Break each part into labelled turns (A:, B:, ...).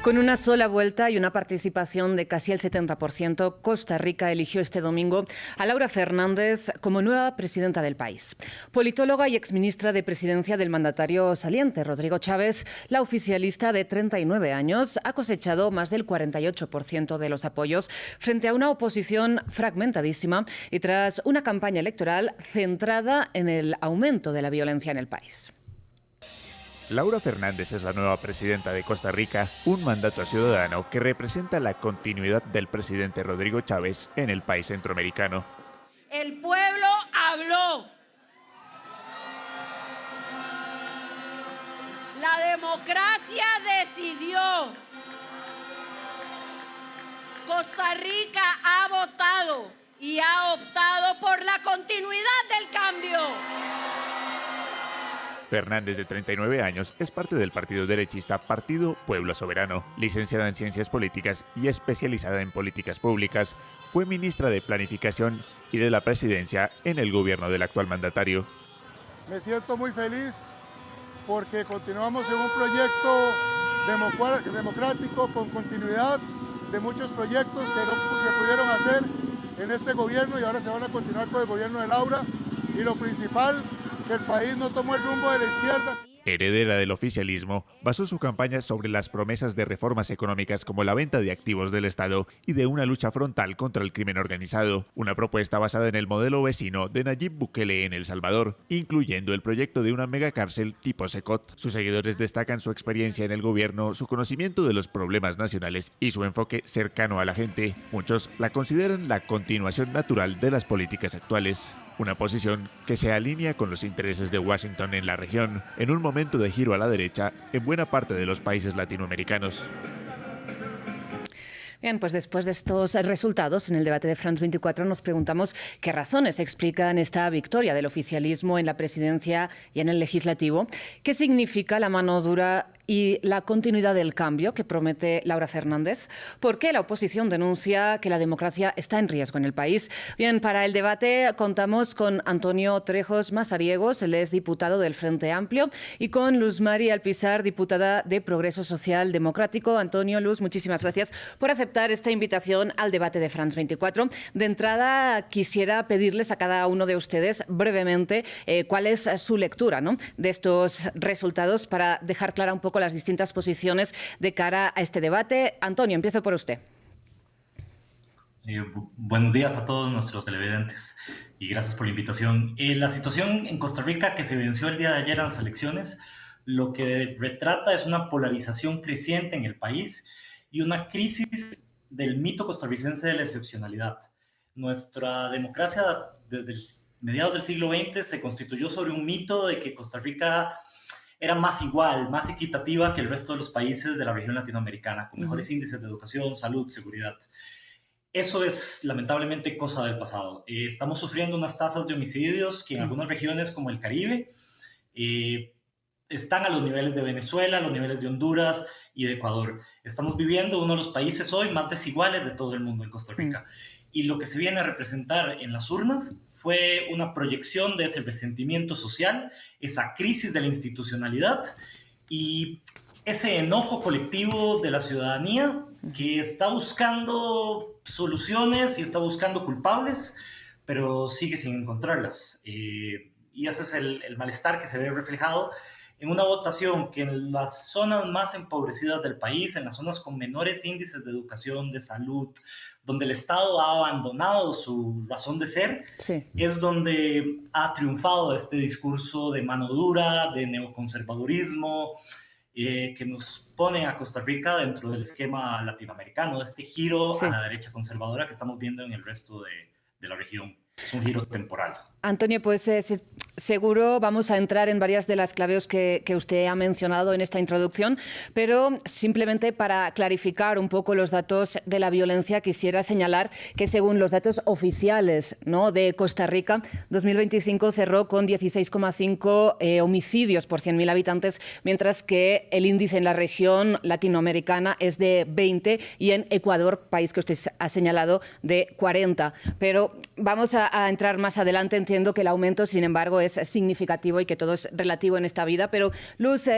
A: Con una sola vuelta y una participación de casi el 70%, Costa Rica eligió este domingo a Laura Fernández como nueva presidenta del país. Politóloga y exministra de Presidencia del mandatario saliente, Rodrigo Chávez, la oficialista de 39 años ha cosechado más del 48% de los apoyos frente a una oposición fragmentadísima y tras una campaña electoral centrada en el aumento de la violencia en el país.
B: Laura Fernández es la nueva presidenta de Costa Rica, un mandato ciudadano que representa la continuidad del presidente Rodrigo Chávez en el país centroamericano.
C: El pueblo habló. La democracia decidió. Costa Rica ha votado y ha optado por la continuidad del cambio.
B: Fernández, de 39 años, es parte del partido derechista Partido Pueblo Soberano. Licenciada en Ciencias Políticas y especializada en políticas públicas, fue ministra de Planificación y de la Presidencia en el gobierno del actual mandatario.
D: Me siento muy feliz porque continuamos en un proyecto democrático con continuidad de muchos proyectos que no se pudieron hacer en este gobierno y ahora se van a continuar con el gobierno de Laura. Y lo principal, que el país no tomó el rumbo de la izquierda.
B: Heredera del oficialismo, basó su campaña sobre las promesas de reformas económicas como la venta de activos del Estado y de una lucha frontal contra el crimen organizado, una propuesta basada en el modelo vecino de Nayib Bukele en El Salvador, incluyendo el proyecto de una megacárcel tipo Secot. Sus seguidores destacan su experiencia en el gobierno, su conocimiento de los problemas nacionales y su enfoque cercano a la gente. Muchos la consideran la continuación natural de las políticas actuales. Una posición que se alinea con los intereses de Washington en la región, en un momento de giro a la derecha en buena parte de los países latinoamericanos.
A: Bien, pues después de estos resultados en el debate de France 24 nos preguntamos qué razones explican esta victoria del oficialismo en la presidencia y en el legislativo, qué significa la mano dura y la continuidad del cambio que promete Laura Fernández, por qué la oposición denuncia que la democracia está en riesgo en el país. Bien, para el debate contamos con Antonio Trejos Mazariegos, él es diputado del Frente Amplio, y con Luz Mari Alpizar, diputada de Progreso Social Democrático. Antonio, Luz, muchísimas gracias por aceptar esta invitación al debate de France 24. De entrada, quisiera pedirles a cada uno de ustedes brevemente cuál es su lectura, ¿no?, de estos resultados para dejar clara un poco las distintas posiciones de cara a este debate. Antonio, empiezo por usted.
E: Buenos días a todos nuestros televidentes y gracias por la invitación. La situación en Costa Rica que se evidenció el día de ayer en las elecciones, lo que retrata es una polarización creciente en el país y una crisis del mito costarricense de la excepcionalidad. Nuestra democracia desde mediados del siglo XX se constituyó sobre un mito de que Costa Rica era más igual, más equitativa que el resto de los países de la región latinoamericana, con mejores índices de educación, salud, seguridad. Eso es lamentablemente cosa del pasado. Estamos sufriendo unas tasas de homicidios que en algunas regiones como el Caribe están a los niveles de Venezuela, a los niveles de Honduras y de Ecuador. Estamos viviendo uno de los países hoy más desiguales de todo el mundo en Costa Rica. Y lo que se viene a representar en las urnas fue una proyección de ese resentimiento social, esa crisis de la institucionalidad y ese enojo colectivo de la ciudadanía que está buscando soluciones y está buscando culpables, pero sigue sin encontrarlas. Y ese es el malestar que se ve reflejado en una votación que en las zonas más empobrecidas del país, en las zonas con menores índices de educación, de salud, donde el Estado ha abandonado su razón de ser, es donde ha triunfado este discurso de mano dura, de neoconservadurismo, que nos pone a Costa Rica dentro del esquema latinoamericano, de este giro a la derecha conservadora que estamos viendo en el resto de la región. Es un giro temporal.
A: Antonio, pues seguro vamos a entrar en varias de las claves que usted ha mencionado en esta introducción, pero simplemente para clarificar un poco los datos de la violencia, quisiera señalar que según los datos oficiales, ¿no?, de Costa Rica, 2025 cerró con 16,5 homicidios por 100.000 habitantes, mientras que el índice en la región latinoamericana es de 20 y en Ecuador, país que usted ha señalado, de 40. Pero vamos a entrar más adelante en entiendo que el aumento, sin embargo, es significativo y que todo es relativo en esta vida. Pero, Luz,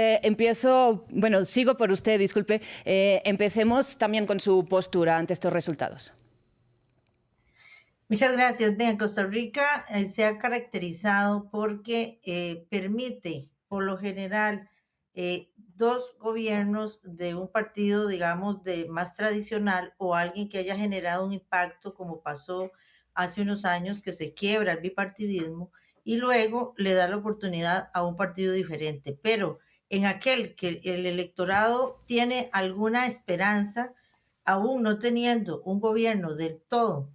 A: sigo por usted, disculpe. Empecemos también con su postura ante estos resultados.
F: Muchas gracias. Vean, Costa Rica se ha caracterizado porque permite, por lo general, dos gobiernos de un partido, digamos, de más tradicional o alguien que haya generado un impacto, como pasó hace unos años, que se quiebra el bipartidismo y luego le da la oportunidad a un partido diferente. Pero en aquel que el electorado tiene alguna esperanza, aún no teniendo un gobierno del todo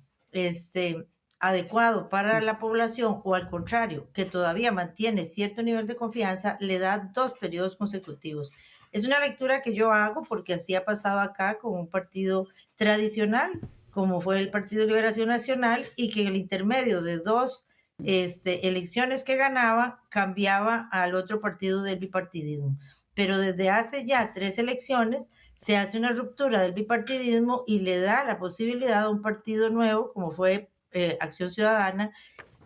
F: adecuado para la población o al contrario, que todavía mantiene cierto nivel de confianza, le da 2 periodos consecutivos. Es una lectura que yo hago porque así ha pasado acá con un partido tradicional, como fue el Partido de Liberación Nacional, y que en el intermedio de 2 elecciones que ganaba, cambiaba al otro partido del bipartidismo. Pero desde hace ya 3 elecciones se hace una ruptura del bipartidismo y le da la posibilidad a un partido nuevo, como fue Acción Ciudadana,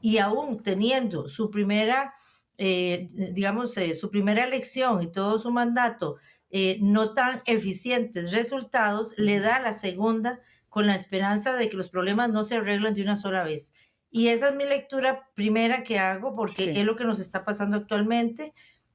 F: y aún teniendo su primera, su primera elección y todo su mandato no tan eficientes resultados, le da la segunda con la esperanza de que los problemas no se arreglan de una sola vez. Y esa es mi lectura primera que hago, porque es lo que nos está pasando actualmente.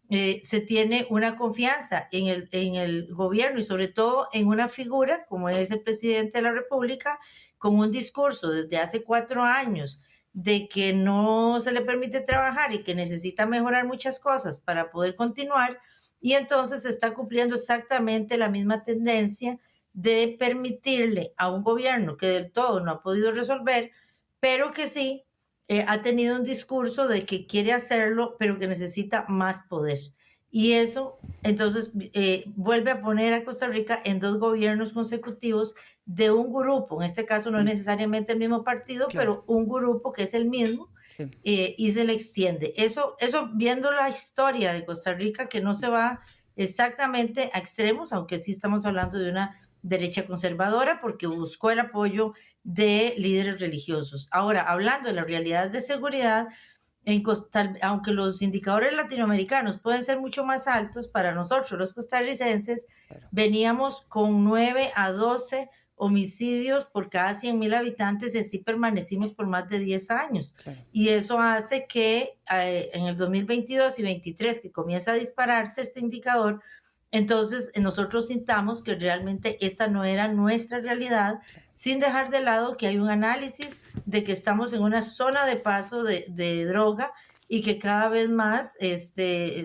F: Se tiene una confianza en el gobierno y sobre todo en una figura como es el presidente de la República, con un discurso desde hace 4 años de que no se le permite trabajar y que necesita mejorar muchas cosas para poder continuar, y entonces se está cumpliendo exactamente la misma tendencia de permitirle a un gobierno que del todo no ha podido resolver, pero que sí ha tenido un discurso de que quiere hacerlo, pero que necesita más poder. Y eso, entonces, vuelve a poner a Costa Rica en 2 gobiernos consecutivos de un grupo, en este caso no necesariamente el mismo partido, pero un grupo que es el mismo, y se le extiende. Eso viendo la historia de Costa Rica, que no se va exactamente a extremos, aunque sí estamos hablando de una derecha conservadora, porque buscó el apoyo de líderes religiosos. Ahora, hablando de la realidad de seguridad, aunque los indicadores latinoamericanos pueden ser mucho más altos, para nosotros los costarricenses veníamos con 9 a 12 homicidios por cada 100,000 habitantes y así permanecimos por más de 10 años. Y eso hace que en el 2022 y 2023, que comienza a dispararse este indicador, entonces nosotros sintamos que realmente esta no era nuestra realidad, sin dejar de lado que hay un análisis de que estamos en una zona de paso de droga y que cada vez más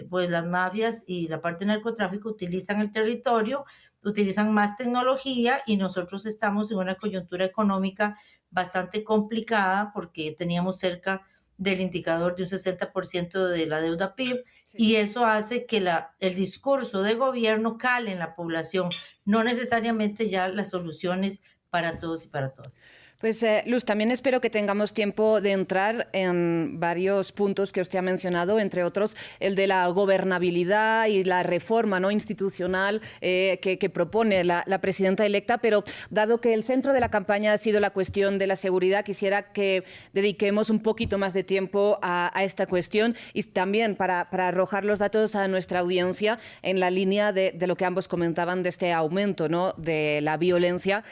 F: pues las mafias y la parte del narcotráfico utilizan el territorio, utilizan más tecnología, y nosotros estamos en una coyuntura económica bastante complicada porque teníamos cerca del indicador de un 60% de la deuda PIB, y eso hace que el discurso de gobierno cale en la población, no necesariamente ya las soluciones para todos y para todas.
A: Pues Luz, también espero que tengamos tiempo de entrar en varios puntos que usted ha mencionado, entre otros el de la gobernabilidad y la reforma institucional que propone la presidenta electa, pero dado que el centro de la campaña ha sido la cuestión de la seguridad, quisiera que dediquemos un poquito más de tiempo a esta cuestión y también para arrojar los datos a nuestra audiencia en la línea de lo que ambos comentaban de este aumento de la violencia.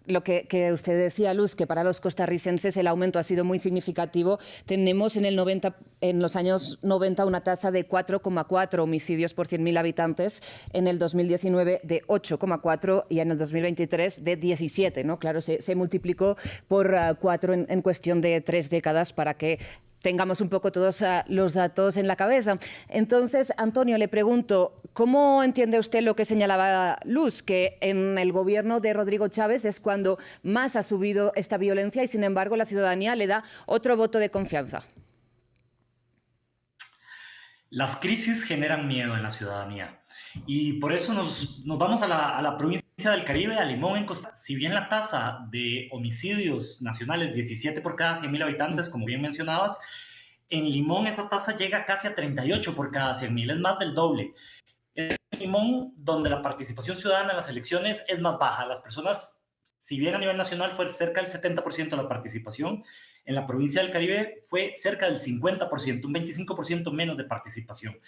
A: Lo que usted decía, Luz, que para los costarricenses el aumento ha sido muy significativo. Tenemos en los años 90 una tasa de 4,4 homicidios por 100.000 habitantes, en el 2019 de 8,4 y en el 2023 de 17. Claro, se multiplicó por 4 en cuestión de 3 décadas para que tengamos un poco todos los datos en la cabeza. Entonces, Antonio, le pregunto, ¿cómo entiende usted lo que señalaba Luz, que en el gobierno de Rodrigo Chávez es cuando más ha subido esta violencia y, sin embargo, la ciudadanía le da otro voto de confianza?
E: Las crisis generan miedo en la ciudadanía y por eso nos vamos a la provincia del Caribe, a Limón, en Costa Rica. Si bien la tasa de homicidios nacionales 17 por cada 100.000 habitantes, como bien mencionabas, en Limón esa tasa llega casi a 38 por cada 100.000, es más del doble. En Limón, donde la participación ciudadana en las elecciones es más baja, las personas, si bien a nivel nacional fue cerca del 70% de la participación, en la provincia del Caribe fue cerca del 50%, un 25% menos de participación.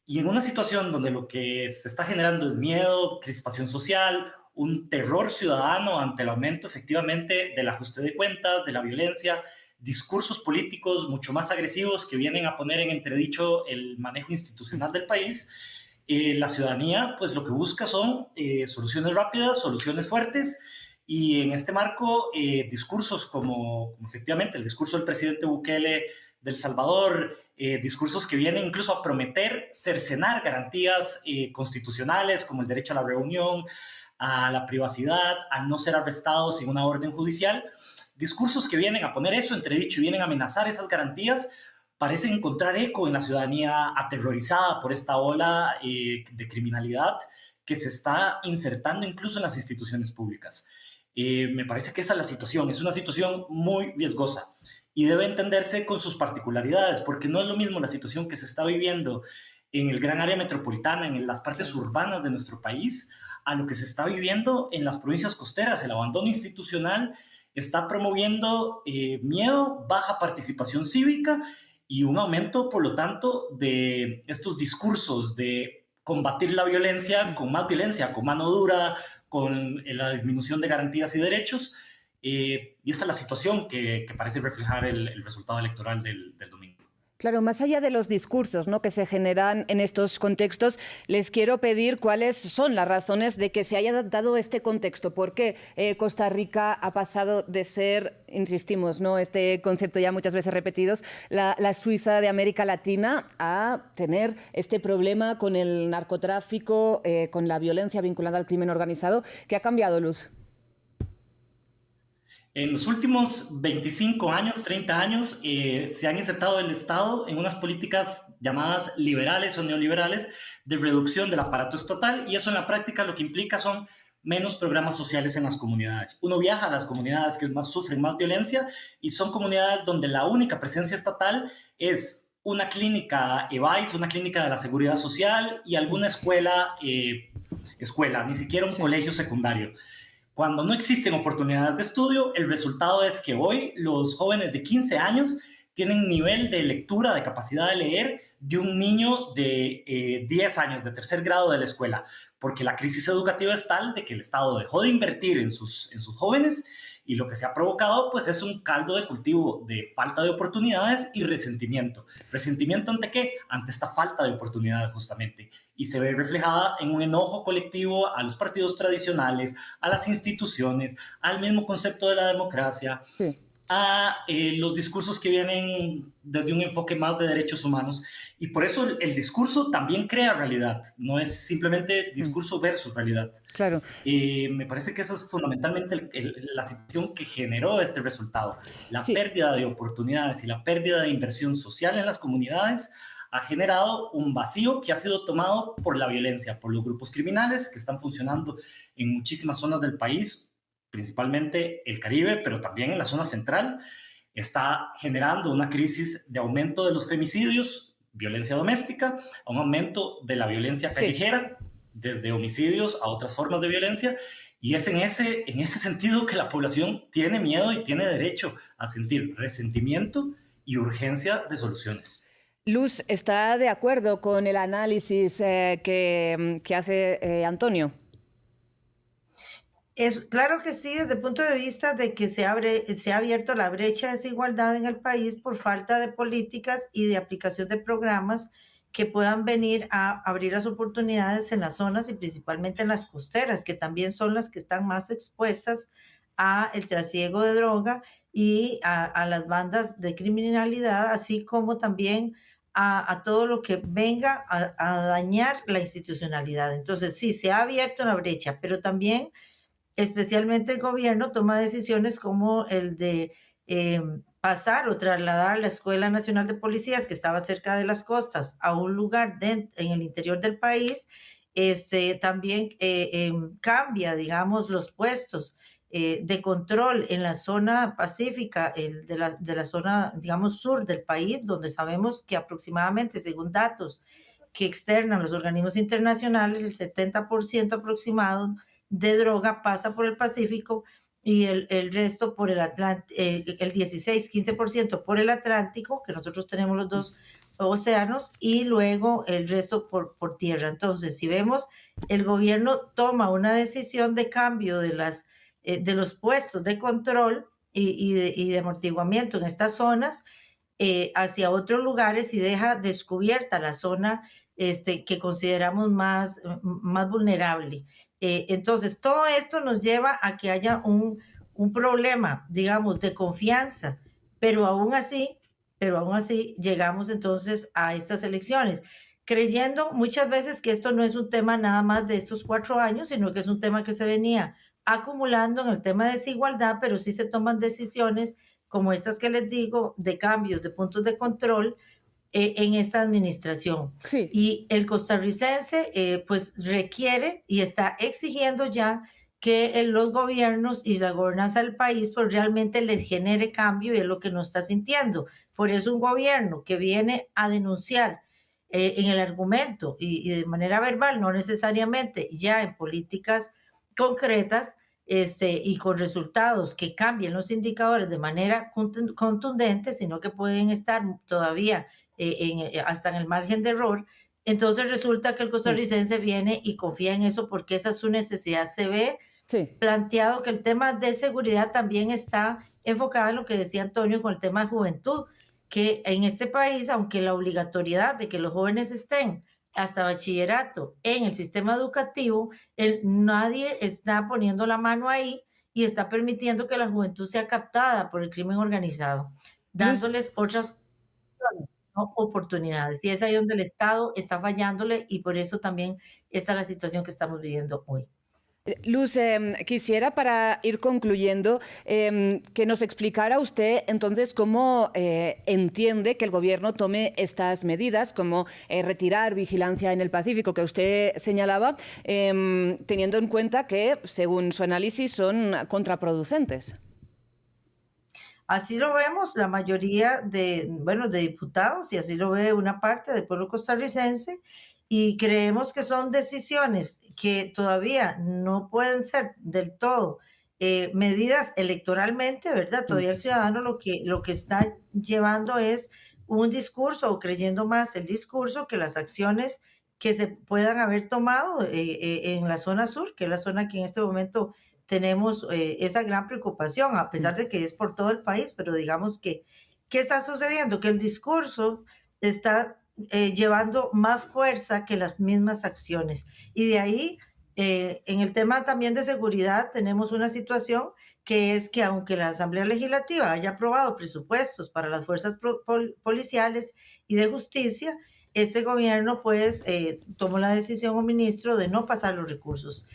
E: Y en una situación donde lo que se está generando es miedo, crispación social, un terror ciudadano ante el aumento efectivamente del ajuste de cuentas, de la violencia, discursos políticos mucho más agresivos que vienen a poner en entredicho el manejo institucional del país, la ciudadanía pues lo que busca son soluciones rápidas, soluciones fuertes, y en este marco discursos como efectivamente el discurso del presidente Bukele del Salvador, discursos que vienen incluso a prometer cercenar garantías constitucionales como el derecho a la reunión, a la privacidad, a no ser arrestados sin una orden judicial, discursos que vienen a poner eso entredicho y vienen a amenazar esas garantías, parecen encontrar eco en la ciudadanía aterrorizada por esta ola de criminalidad que se está insertando incluso en las instituciones públicas. Me parece que esa es la situación, es una situación muy riesgosa y debe entenderse con sus particularidades, porque no es lo mismo la situación que se está viviendo en el gran área metropolitana, en las partes urbanas de nuestro país, a lo que se está viviendo en las provincias costeras. El abandono institucional está promoviendo miedo, baja participación cívica y un aumento, por lo tanto, de estos discursos de combatir la violencia, con mano dura, con la disminución de garantías y derechos. Y esa es la situación que parece reflejar el resultado electoral del domingo.
A: Claro, más allá de los discursos, ¿no?, que se generan en estos contextos, les quiero pedir cuáles son las razones de que se haya dado este contexto. ¿Por qué Costa Rica ha pasado de ser, insistimos, ¿no?, este concepto ya muchas veces repetidos, la Suiza de América Latina, a tener este problema con el narcotráfico, con la violencia vinculada al crimen organizado? ¿Qué ha cambiado, Luz?
E: En los últimos 25 años, 30 años, se han insertado el Estado en unas políticas llamadas liberales o neoliberales de reducción del aparato estatal, y eso en la práctica lo que implica son menos programas sociales en las comunidades. Uno viaja a las comunidades que sufren más violencia, y son comunidades donde la única presencia estatal es una clínica EVAIS, una clínica de la Seguridad Social, y alguna escuela, ni siquiera un colegio secundario. Cuando no existen oportunidades de estudio, el resultado es que hoy los jóvenes de 15 años tienen nivel de lectura, de capacidad de leer, de un niño de 10 años, de tercer grado de la escuela, porque la crisis educativa es tal de que el Estado dejó de invertir en sus jóvenes, y lo que se ha provocado pues es un caldo de cultivo de falta de oportunidades y resentimiento. ¿Resentimiento ante qué? Ante esta falta de oportunidades, justamente. Y se ve reflejada en un enojo colectivo a los partidos tradicionales, a las instituciones, al mismo concepto de la democracia. Sí. A los discursos que vienen desde un enfoque más de derechos humanos, y por eso el discurso también crea realidad, no es simplemente discurso versus realidad.
A: Claro.
E: Me parece que esa es fundamentalmente la situación que generó este resultado. La pérdida de oportunidades y la pérdida de inversión social en las comunidades ha generado un vacío que ha sido tomado por la violencia, por los grupos criminales que están funcionando en muchísimas zonas del país, principalmente el Caribe, pero también en la zona central. Está generando una crisis de aumento de los femicidios, violencia doméstica, un aumento de la violencia callejera, desde homicidios a otras formas de violencia, y es en ese sentido que la población tiene miedo y tiene derecho a sentir resentimiento y urgencia de soluciones.
A: Luz, ¿está de acuerdo con el análisis que hace Antonio?
F: Claro que sí, desde el punto de vista de que se ha abierto la brecha de desigualdad en el país por falta de políticas y de aplicación de programas que puedan venir a abrir las oportunidades en las zonas y principalmente en las costeras, que también son las que están más expuestas a el trasiego de droga y a las bandas de criminalidad, así como también a todo lo que venga a dañar la institucionalidad. Entonces, sí, se ha abierto una brecha, pero también especialmente el gobierno toma decisiones como el de pasar o trasladar la Escuela Nacional de Policías, que estaba cerca de las costas, a un lugar en el interior del país. También cambia, digamos, los puestos de control en la zona pacífica, de la zona, digamos, sur del país, donde sabemos que aproximadamente, según datos que externan los organismos internacionales, el 70% aproximado de droga pasa por el Pacífico, y el resto por el Atlántico, el 16-15% por el Atlántico, que nosotros tenemos los dos océanos, y luego el resto por tierra. Entonces, si vemos, el gobierno toma una decisión de cambio de los puestos de control y de amortiguamiento en estas zonas hacia otros lugares y deja descubierta la zona que consideramos más vulnerable. Entonces, todo esto nos lleva a que haya un problema, digamos, de confianza, pero aún así, llegamos entonces a estas elecciones, creyendo muchas veces que esto no es un tema nada más de estos 4 años, sino que es un tema que se venía acumulando en el tema de desigualdad, pero sí se toman decisiones como estas que les digo, de cambios de puntos de control en esta administración.
A: Sí.
F: Y el costarricense pues requiere y está exigiendo ya que los gobiernos y la gobernanza del país pues realmente les genere cambio y es lo que no está sintiendo. Por eso un gobierno que viene a denunciar en el argumento y de manera verbal, no necesariamente ya en políticas concretas, y con resultados que cambien los indicadores de manera contundente, sino que pueden estar todavía hasta en el margen de error, entonces resulta que el costarricense viene y confía en eso porque esa es su necesidad. Se ve
A: Sí.
F: planteado que el tema de seguridad también está enfocado en lo que decía Antonio con el tema de juventud, que en este país, aunque la obligatoriedad de que los jóvenes estén hasta bachillerato en el sistema educativo, nadie está poniendo la mano ahí y está permitiendo que la juventud sea captada por el crimen organizado,
A: Luz,
F: dándoles otras ¿no? oportunidades. Y es ahí donde el Estado está fallándole y por eso también está la situación que estamos viviendo hoy.
A: Luz, quisiera para ir concluyendo que nos explicara usted entonces cómo entiende que el gobierno tome estas medidas, como retirar vigilancia en el Pacífico que usted señalaba, teniendo en cuenta que, según su análisis, son contraproducentes.
F: Así lo vemos la mayoría de diputados y así lo ve una parte del pueblo costarricense y creemos que son decisiones que todavía no pueden ser del todo medidas electoralmente, ¿verdad? Todavía el ciudadano lo que está llevando es un discurso o creyendo más el discurso que las acciones que se puedan haber tomado en la zona sur, que es la zona que en este momento tenemos esa gran preocupación, a pesar de que es por todo el país, pero digamos que, ¿qué está sucediendo? Que el discurso está llevando más fuerza que las mismas acciones. Y de ahí, en el tema también de seguridad, tenemos una situación que es que aunque la Asamblea Legislativa haya aprobado presupuestos para las fuerzas policiales y de justicia, este gobierno pues tomó la decisión, un ministro, de no pasar los recursos.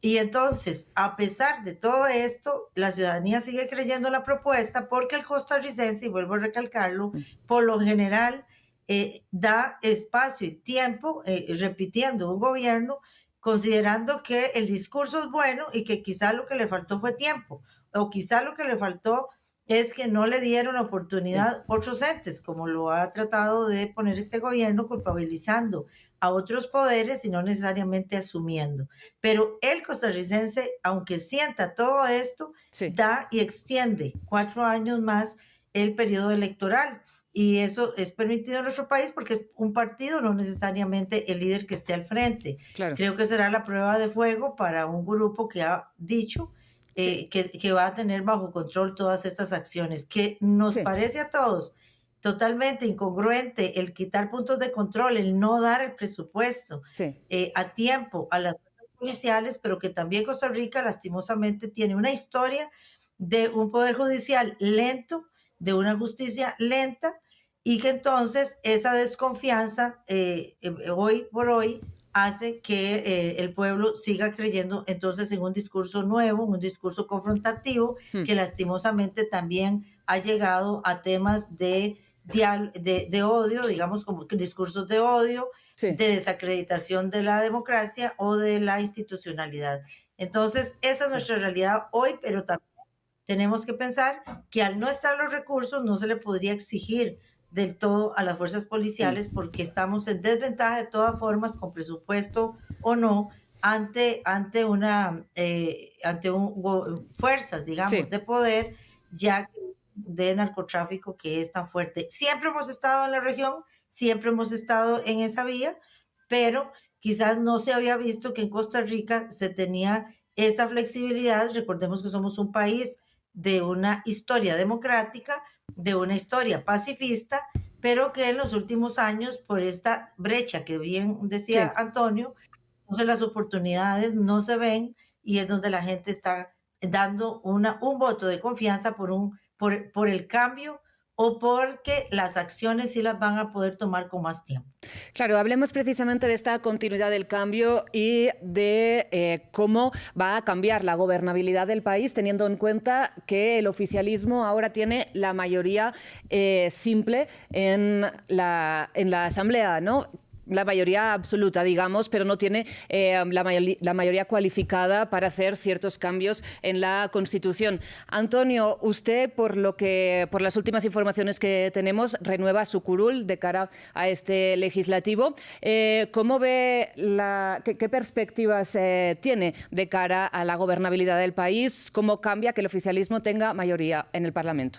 F: Y entonces, a pesar de todo esto, la ciudadanía sigue creyendo en la propuesta porque el costarricense, y vuelvo a recalcarlo, por lo general da espacio y tiempo repitiendo un gobierno, considerando que el discurso es bueno y que quizá lo que le faltó fue tiempo, o quizá lo que le faltó es que no le dieron oportunidad otros entes, como lo ha tratado de poner este gobierno, culpabilizando a otros poderes y no necesariamente asumiendo. Pero el costarricense, aunque sienta todo esto,
A: Sí.
F: da y extiende 4 años más el periodo electoral. Y eso es permitido en nuestro país porque es un partido, no necesariamente el líder que esté al frente.
A: Claro.
F: Creo que será la prueba de fuego para un grupo que ha dicho que va a tener bajo control todas estas acciones, que nos
A: Sí.
F: parece a todos totalmente incongruente el quitar puntos de control, el no dar el presupuesto
A: Sí.
F: a tiempo a las fuerzas policiales, pero que también Costa Rica lastimosamente tiene una historia de un poder judicial lento, de una justicia lenta, y que entonces esa desconfianza hoy por hoy hace que el pueblo siga creyendo entonces en un discurso nuevo, un discurso confrontativo, que lastimosamente también ha llegado a temas de odio, digamos como discursos de odio,
A: Sí.
F: de desacreditación de la democracia o de la institucionalidad. Entonces, esa es nuestra realidad hoy, pero también tenemos que pensar que al no estar los recursos no se le podría exigir del todo a las fuerzas policiales porque estamos en desventaja de todas formas, con presupuesto o no, ante fuerzas, digamos,
A: Sí.
F: de poder, ya de narcotráfico que es tan fuerte. Siempre hemos estado en la región, siempre hemos estado en esa vía, pero quizás no se había visto que en Costa Rica se tenía esa flexibilidad. Recordemos que somos un país de una historia democrática, de una historia pacifista, pero que en los últimos años, por esta brecha que bien decía
A: Sí.
F: Antonio, entonces las oportunidades no se ven y es donde la gente está dando un voto de confianza por el cambio o porque las acciones sí las van a poder tomar con más tiempo.
A: Claro, hablemos precisamente de esta continuidad del cambio y de cómo va a cambiar la gobernabilidad del país, teniendo en cuenta que el oficialismo ahora tiene la mayoría simple en la Asamblea, ¿no? La mayoría absoluta, digamos, pero no tiene la mayoría cualificada para hacer ciertos cambios en la Constitución. Antonio, usted, por las últimas informaciones que tenemos, renueva su curul de cara a este legislativo. ¿Cómo ve qué perspectivas tiene de cara a la gobernabilidad del país? ¿Cómo cambia que el oficialismo tenga mayoría en el Parlamento?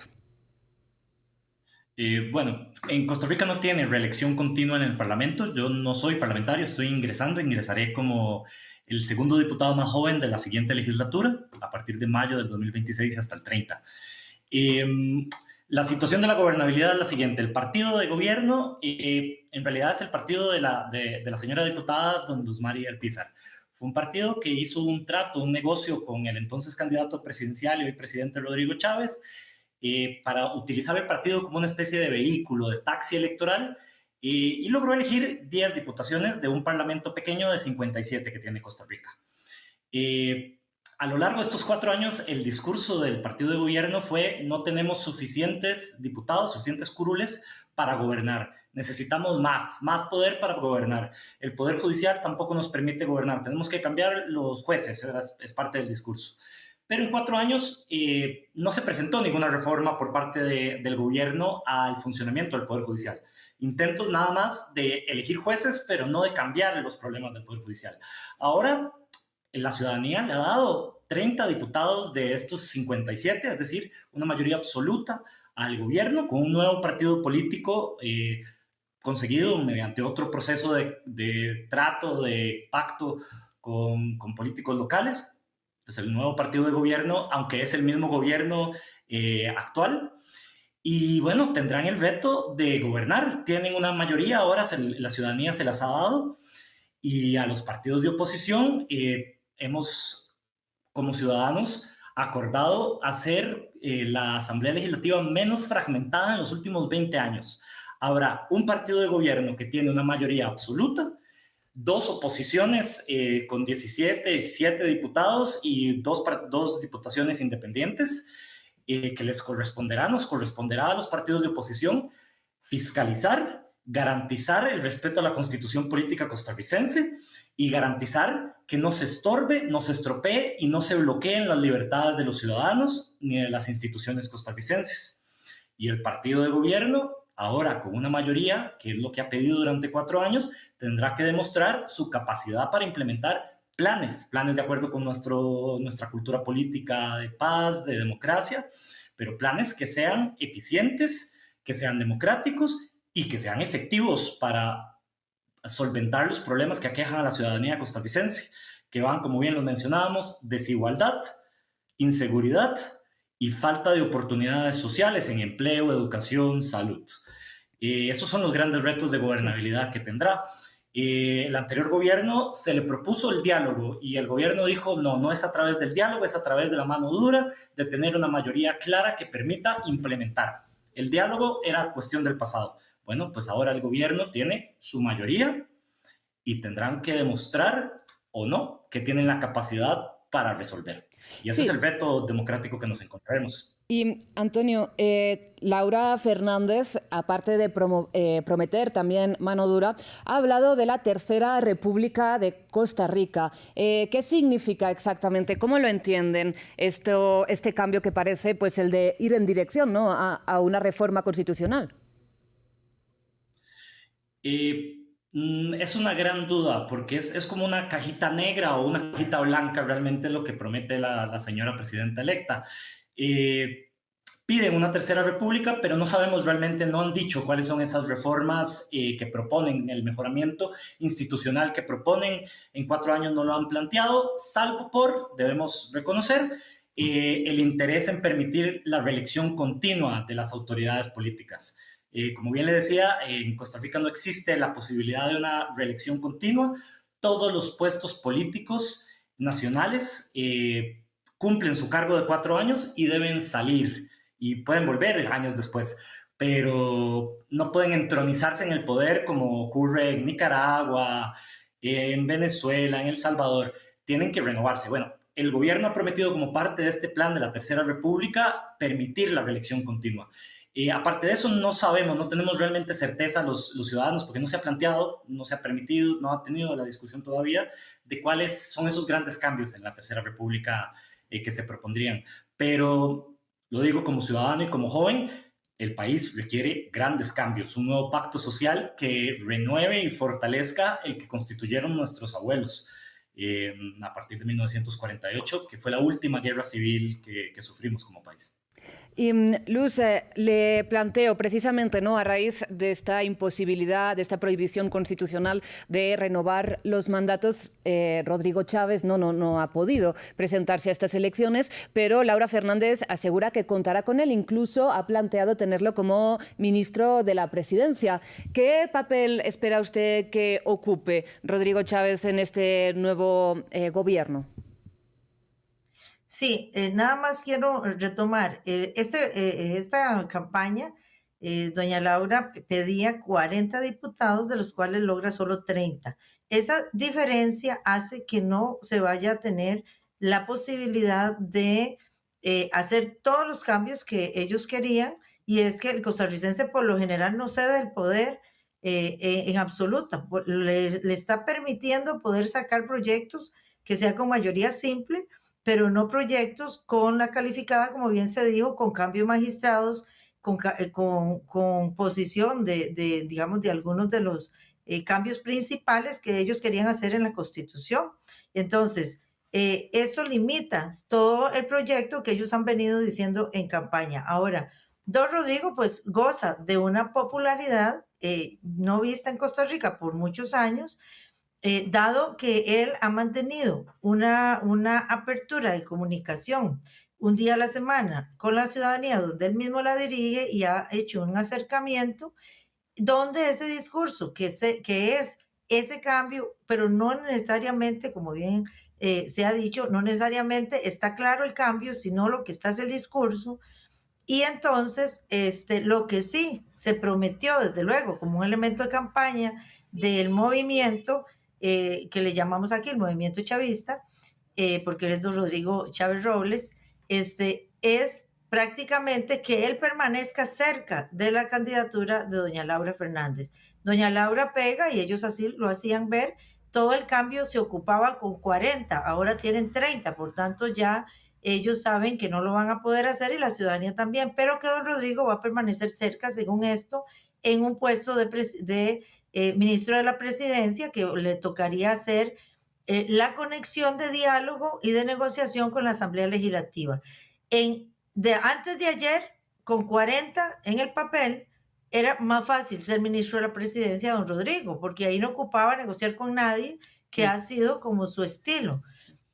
E: Bueno, en Costa Rica no tiene reelección continua en el Parlamento. Yo no soy parlamentario, estoy ingresaré como el segundo diputado más joven de la siguiente legislatura, a partir de mayo del 2026 hasta el 30. La situación de la gobernabilidad es la siguiente. El partido de gobierno en realidad es el partido de la señora diputada don Luz Mari Alpizar. Fue un partido que hizo un trato, un negocio con el entonces candidato presidencial y hoy presidente Rodrigo Chávez, para utilizar el partido como una especie de vehículo, de taxi electoral, y logró elegir 10 diputaciones de un parlamento pequeño de 57 que tiene Costa Rica. A lo largo de estos 4 años, el discurso del partido de gobierno fue: no tenemos suficientes diputados, suficientes curules para gobernar. Necesitamos más poder para gobernar. El Poder Judicial tampoco nos permite gobernar. Tenemos que cambiar los jueces, es parte del discurso. Pero en 4 años no se presentó ninguna reforma por parte del gobierno al funcionamiento del Poder Judicial. Intentos nada más de elegir jueces, pero no de cambiar los problemas del Poder Judicial. Ahora, la ciudadanía le ha dado 30 diputados de estos 57, es decir, una mayoría absoluta al gobierno, con un nuevo partido político conseguido mediante otro proceso de trato, de pacto con políticos locales. Es el nuevo partido de gobierno, aunque es el mismo gobierno actual. Y bueno, tendrán el reto de gobernar. Tienen una mayoría, ahora la ciudadanía se las ha dado. Y a los partidos de oposición hemos, como ciudadanos, acordado hacer la Asamblea Legislativa menos fragmentada en los últimos 20 años. Habrá un partido de gobierno que tiene una mayoría absoluta, 2 oposiciones con 17 diputados y 2 diputaciones independientes que nos corresponderá a los partidos de oposición fiscalizar, garantizar el respeto a la Constitución política costarricense y garantizar que no se estorbe, no se estropee y no se bloqueen las libertades de los ciudadanos ni de las instituciones costarricenses. Y el partido de gobierno, ahora con una mayoría, que es lo que ha pedido durante 4 años, tendrá que demostrar su capacidad para implementar planes de acuerdo con nuestra cultura política de paz, de democracia, pero planes que sean eficientes, que sean democráticos y que sean efectivos para solventar los problemas que aquejan a la ciudadanía costarricense, que van, como bien lo mencionábamos, desigualdad, inseguridad y falta de oportunidades sociales en empleo, educación, salud. Esos son los grandes retos de gobernabilidad que tendrá. El anterior gobierno se le propuso el diálogo y el gobierno dijo no es a través del diálogo, es a través de la mano dura, de tener una mayoría clara que permita implementar. El diálogo era cuestión del pasado. Bueno, pues ahora el gobierno tiene su mayoría y tendrán que demostrar o no que tienen la capacidad para resolver. Y ese es el reto democrático que nos encontraremos.
A: Y, Antonio, Laura Fernández, aparte de prometer también mano dura, ha hablado de la Tercera República de Costa Rica. ¿Qué significa exactamente? ¿Cómo lo entienden este cambio que parece pues, el de ir en dirección, ¿no?, a una reforma constitucional?
E: Es una gran duda, porque es como una cajita negra o una cajita blanca realmente lo que promete la señora presidenta electa. Eh, Piden una tercera república, pero no sabemos realmente, no han dicho cuáles son esas reformas que proponen, el mejoramiento institucional que proponen. En 4 años no lo han planteado, salvo por, debemos reconocer, el interés en permitir la reelección continua de las autoridades políticas. Como bien le decía, en Costa Rica no existe la posibilidad de una reelección continua. Todos los puestos políticos nacionales cumplen su cargo de 4 años y deben salir y pueden volver años después, pero no pueden entronizarse en el poder como ocurre en Nicaragua, en Venezuela, en El Salvador. Tienen que renovarse. Bueno, el gobierno ha prometido como parte de este plan de la Tercera República permitir la reelección continua. Aparte de eso, no sabemos, no tenemos realmente certeza los ciudadanos, porque no se ha planteado, no se ha permitido, no ha tenido la discusión todavía de cuáles son esos grandes cambios en la Tercera República que se propondrían. Pero lo digo como ciudadano y como joven, el país requiere grandes cambios, un nuevo pacto social que renueve y fortalezca el que constituyeron nuestros abuelos a partir de 1948, que fue la última guerra civil que sufrimos como país.
A: Y Luz, le planteo precisamente, ¿no?, a raíz de esta imposibilidad, de esta prohibición constitucional de renovar los mandatos, Rodrigo Chávez no ha podido presentarse a estas elecciones, pero Laura Fernández asegura que contará con él, incluso ha planteado tenerlo como ministro de la Presidencia. ¿Qué papel espera usted que ocupe Rodrigo Chávez en este nuevo gobierno?
F: Sí, nada más quiero retomar. Esta campaña, doña Laura pedía 40 diputados, de los cuales logra solo 30. Esa diferencia hace que no se vaya a tener la posibilidad de hacer todos los cambios que ellos querían, y es que el costarricense por lo general no cede el poder en absoluto. Le está permitiendo poder sacar proyectos que sea con mayoría simple, pero no proyectos con la calificada, como bien se dijo, con cambio de magistrados, con posición digamos, de algunos de los cambios principales que ellos querían hacer en la Constitución. Entonces, eso limita todo el proyecto que ellos han venido diciendo en campaña. Ahora, don Rodrigo, pues, goza de una popularidad no vista en Costa Rica por muchos años, dado que él ha mantenido una apertura de comunicación un día a la semana con la ciudadanía, donde él mismo la dirige, y ha hecho un acercamiento donde ese discurso que es ese cambio, pero no necesariamente, como bien se ha dicho, no necesariamente está claro el cambio, sino lo que está es el discurso. Y entonces, lo que sí se prometió, desde luego, como un elemento de campaña del movimiento, que le llamamos aquí el movimiento chavista, porque él es don Rodrigo Chávez Robles, es prácticamente que él permanezca cerca de la candidatura de doña Laura Fernández. Doña Laura pega, y ellos así lo hacían ver, todo el cambio se ocupaba con 40, ahora tienen 30, por tanto ya ellos saben que no lo van a poder hacer, y la ciudadanía también, pero que don Rodrigo va a permanecer cerca, según esto, en un puesto de ministro de la Presidencia, que le tocaría hacer la conexión de diálogo y de negociación con la Asamblea Legislativa. Antes de ayer, con 40 en el papel, era más fácil ser ministro de la Presidencia don Rodrigo, porque ahí no ocupaba negociar con nadie, que ha sido como su estilo.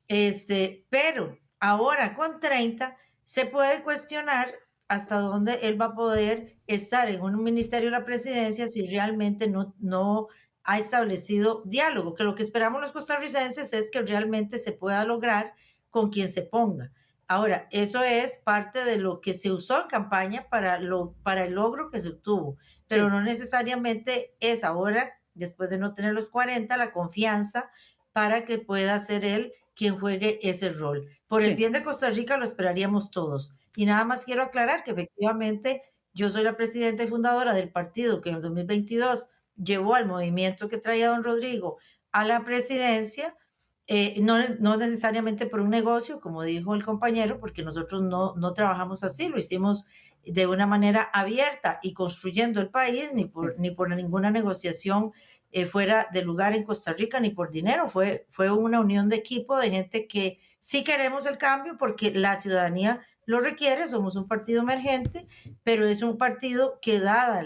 F: Pero ahora con 30 se puede cuestionar hasta dónde él va a poder estar en un ministerio de la Presidencia si realmente no ha establecido diálogo, que lo que esperamos los costarricenses es que realmente se pueda lograr con quien se ponga. Ahora, eso es parte de lo que se usó en campaña para el logro que se obtuvo, pero no necesariamente es ahora, después de no tener los 40, la confianza para que pueda ser él quien juegue ese rol. Por el bien de Costa Rica lo esperaríamos todos. Y nada más quiero aclarar que efectivamente yo soy la presidenta y fundadora del partido que en el 2022 llevó al movimiento que traía don Rodrigo a la presidencia, no necesariamente por un negocio, como dijo el compañero, porque nosotros no trabajamos así, lo hicimos de una manera abierta y construyendo el país, ni por ninguna negociación fuera de lugar en Costa Rica ni por dinero, fue una unión de equipo de gente que sí queremos el cambio porque la ciudadanía lo requiere, somos un partido emergente, pero es un partido que dada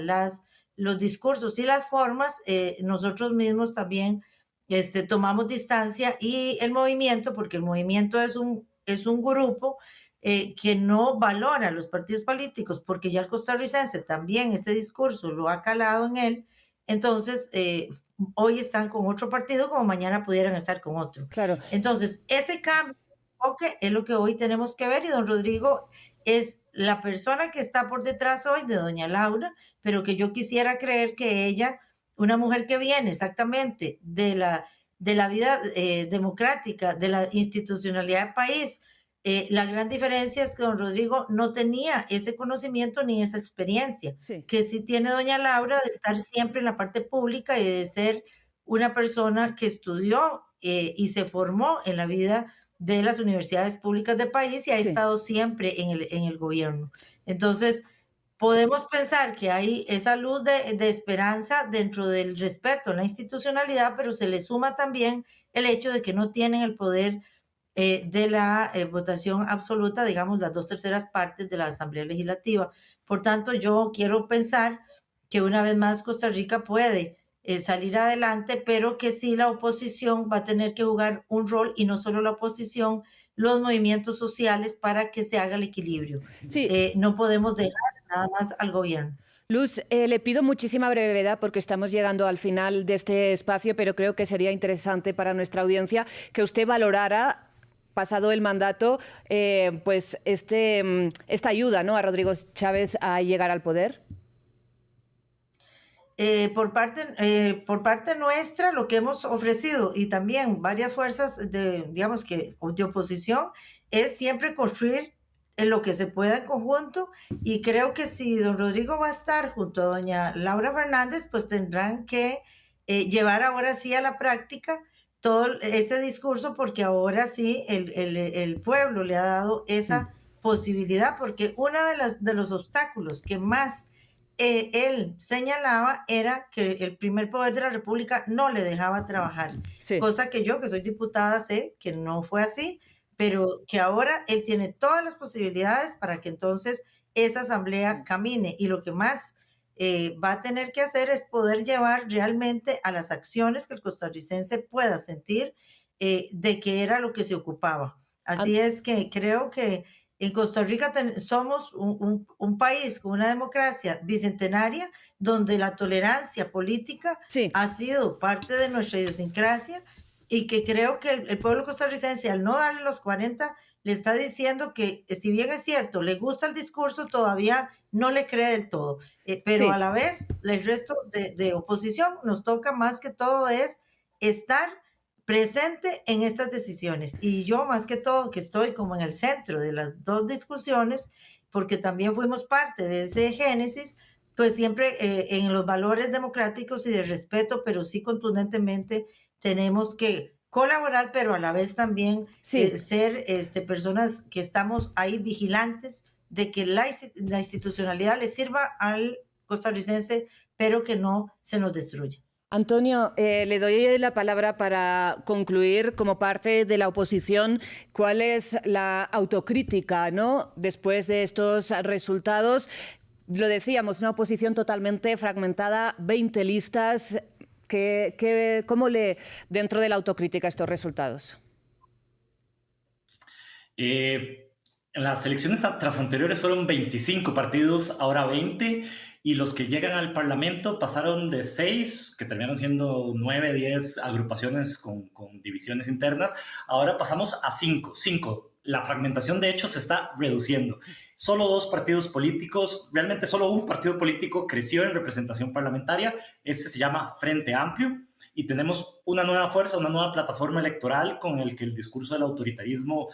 F: los discursos y las formas, nosotros mismos también tomamos distancia y el movimiento, porque el movimiento es un grupo que no valora a los partidos políticos, porque ya el costarricense también este discurso lo ha calado en él, entonces hoy están con otro partido como mañana pudieran estar con otro.
A: Claro.
F: Entonces, ese cambio es lo que hoy tenemos que ver y don Rodrigo es la persona que está por detrás hoy de doña Laura, pero que yo quisiera creer que ella, una mujer que viene exactamente de la vida democrática, de la institucionalidad del país, la gran diferencia es que don Rodrigo no tenía ese conocimiento ni esa experiencia,
A: Sí.
F: que sí tiene doña Laura de estar siempre en la parte pública y de ser una persona que estudió y se formó en la vida de las universidades públicas del país y ha
A: Sí.
F: estado siempre en el gobierno. Entonces, podemos pensar que hay esa luz de esperanza dentro del respeto a la institucionalidad, pero se le suma también el hecho de que no tienen el poder de la votación absoluta, digamos, las 2/3 partes de la Asamblea Legislativa. Por tanto, yo quiero pensar que una vez más Costa Rica puede salir adelante, pero que sí la oposición va a tener que jugar un rol y no solo la oposición, los movimientos sociales para que se haga el equilibrio.
A: Sí.
F: No podemos dejar nada más al gobierno.
A: Luz, le pido muchísima brevedad porque estamos llegando al final de este espacio, pero creo que sería interesante para nuestra audiencia que usted valorara, pasado el mandato, pues esta ayuda, ¿no?, a Rodrigo Chávez a llegar al poder.
F: Por parte nuestra, lo que hemos ofrecido y también varias fuerzas digamos que de oposición, es siempre construir en lo que se pueda en conjunto y creo que si don Rodrigo va a estar junto a doña Laura Fernández, pues tendrán que llevar ahora sí a la práctica todo ese discurso porque ahora sí el pueblo le ha dado esa posibilidad porque uno de los obstáculos que más él señalaba era que el primer poder de la República no le dejaba trabajar,
A: Sí.
F: cosa que yo, que soy diputada, sé que no fue así, pero que ahora él tiene todas las posibilidades para que entonces esa asamblea camine y lo que más va a tener que hacer es poder llevar realmente a las acciones que el costarricense pueda sentir de qué era lo que se ocupaba. Así es que creo que en Costa Rica somos un país con una democracia bicentenaria donde la tolerancia política
A: Sí.
F: ha sido parte de nuestra idiosincrasia y que creo que el pueblo costarricense al no darle los 40 le está diciendo que si bien es cierto, le gusta el discurso, todavía no le cree del todo. Pero
A: Sí.
F: a la vez, el resto de oposición nos toca más que todo es estar presente en estas decisiones. Y yo más que todo, que estoy como en el centro de las dos discusiones, porque también fuimos parte de ese génesis, pues siempre en los valores democráticos y de respeto, pero sí contundentemente tenemos que colaborar, pero a la vez también
A: Sí.
F: ser personas que estamos ahí vigilantes de que la institucionalidad le sirva al costarricense, pero que no se nos destruya.
A: Antonio, le doy la palabra para concluir como parte de la oposición. ¿Cuál es la autocrítica, ¿no?, después de estos resultados? Lo decíamos, una oposición totalmente fragmentada, 20 listas. ¿Cómo lee dentro de la autocrítica estos resultados?
E: En las elecciones tras anteriores fueron 25 partidos, ahora 20, y los que llegan al Parlamento pasaron de 6, que terminaron siendo 9, 10 agrupaciones con divisiones internas, ahora pasamos a 5. La fragmentación, de hecho, se está reduciendo. Solo 2 partidos políticos, realmente solo un partido político creció en representación parlamentaria, ese se llama Frente Amplio, y tenemos una nueva fuerza, una nueva plataforma electoral con el que el discurso del autoritarismo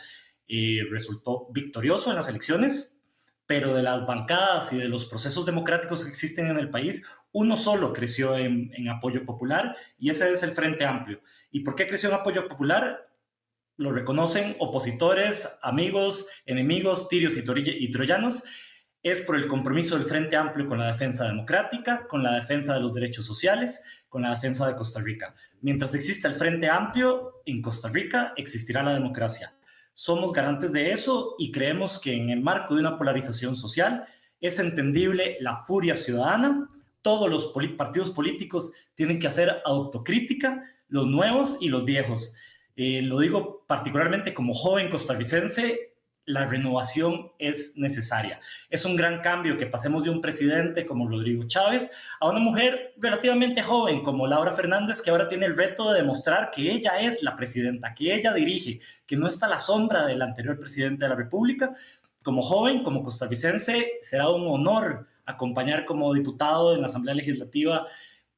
E: resultó victorioso en las elecciones, pero de las bancadas y de los procesos democráticos que existen en el país, uno solo creció en apoyo popular y ese es el Frente Amplio. ¿Y por qué creció en apoyo popular? Lo reconocen opositores, amigos, enemigos, tirios y troyanos. es por el compromiso del Frente Amplio con la defensa democrática, con la defensa de los derechos sociales, con la defensa de Costa Rica. Mientras exista el Frente Amplio, en Costa Rica existirá la democracia. Somos garantes de eso y creemos que en el marco de una polarización social es entendible la furia ciudadana. Todos los partidos políticos tienen que hacer autocrítica, los nuevos y los viejos. Lo digo particularmente como joven costarricense, la renovación es necesaria. Es un gran cambio que pasemos de un presidente como Rodrigo Chávez a una mujer relativamente joven como Laura Fernández, que ahora tiene el reto de demostrar que ella es la presidenta, que ella dirige, que no está a la sombra del anterior presidente de la República. Como joven, como costarricense, será un honor acompañar como diputado en la Asamblea Legislativa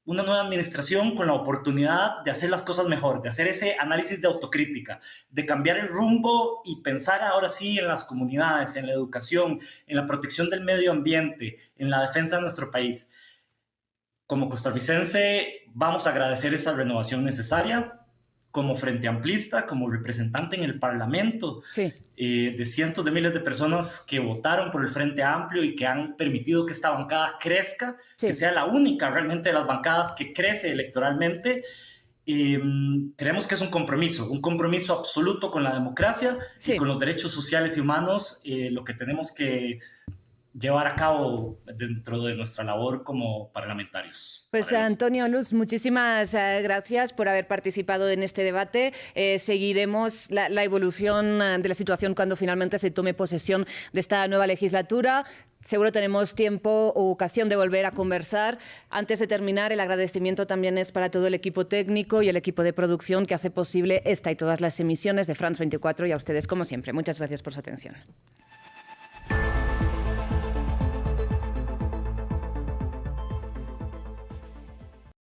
E: una nueva administración con la oportunidad de hacer las cosas mejor, de hacer ese análisis de autocrítica, de cambiar el rumbo y pensar ahora sí en las comunidades, en la educación, en la protección del medio ambiente, en la defensa de nuestro país. Como costarricense, vamos a agradecer esa renovación necesaria. Como frente amplista, como representante en el Parlamento,
A: sí,
E: de cientos de miles de personas que votaron por el Frente Amplio y que han permitido que esta bancada crezca,
A: sí,
E: que sea la única realmente de las bancadas que crece electoralmente. Creemos que es un compromiso absoluto con la democracia
A: sí.
E: y con los derechos sociales y humanos, lo que tenemos que llevar a cabo dentro de nuestra labor como parlamentarios.
A: Pues Antonio Luz, muchísimas gracias por haber participado en este debate. Seguiremos la evolución de la situación cuando finalmente se tome posesión de esta nueva legislatura. Seguro tenemos tiempo o ocasión de volver a conversar. Antes de terminar, el agradecimiento también es para todo el equipo técnico y el equipo de producción que hace posible esta y todas las emisiones de France 24 y a ustedes, como siempre. Muchas gracias por su atención.